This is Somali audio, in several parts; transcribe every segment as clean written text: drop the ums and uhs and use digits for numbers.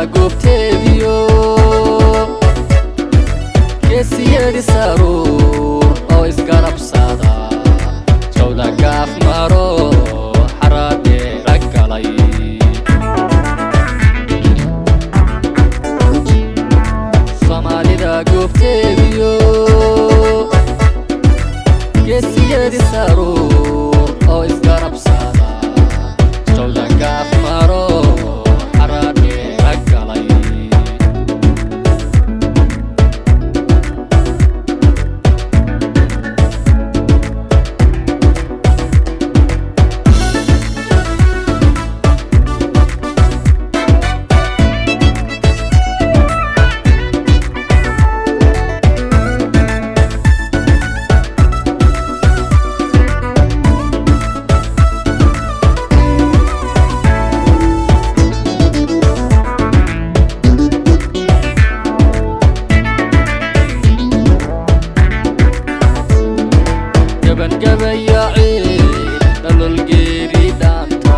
goobteediyo geesiyadii saruur oo isgarabsada jawda gaaf maro xaraadheera galay soomaalida goobteediyo geesiyadii saruur oo isgarabsada jawda gaaf maro xaraadheera galay gabayaacii dhalol geeri dhaanta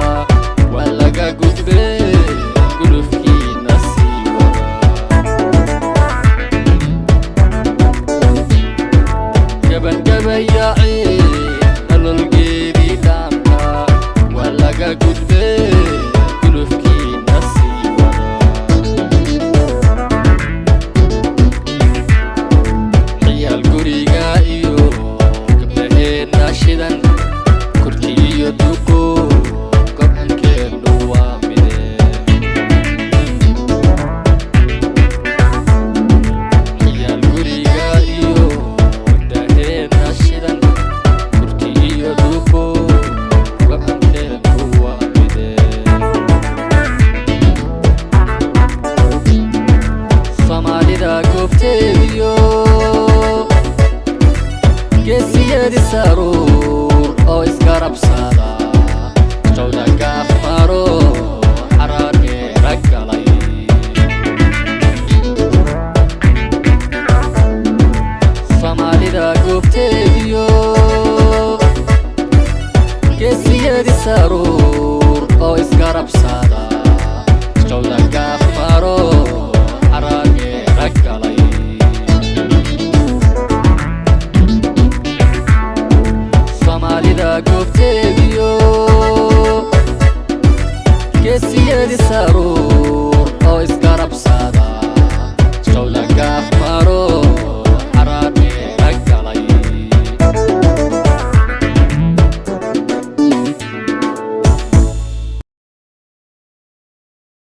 waa laga gudbee gulufkiina sii wada gabayaacii dhalol geeri dhaanta waa laga gudbee gulufkiina sii wada ciyaal guriga iyo nashidan kurtiyo duko go'aankeenu waa midee ciyaal guriga iyo dahee nashidan kurtiyo duko go'aankeenu waa midee soomaalida goobteediyo geesiyadii saruur oo isgarabsada jawda gaaf maro xaraadheera galay soomaalida goobteediyo geesiyadii saruur oo isgarabsada jawda gaaf maro xaraadheera galay soomaalida goobteediyo geesiyadii saruur oo isgarabsada jawda gaaf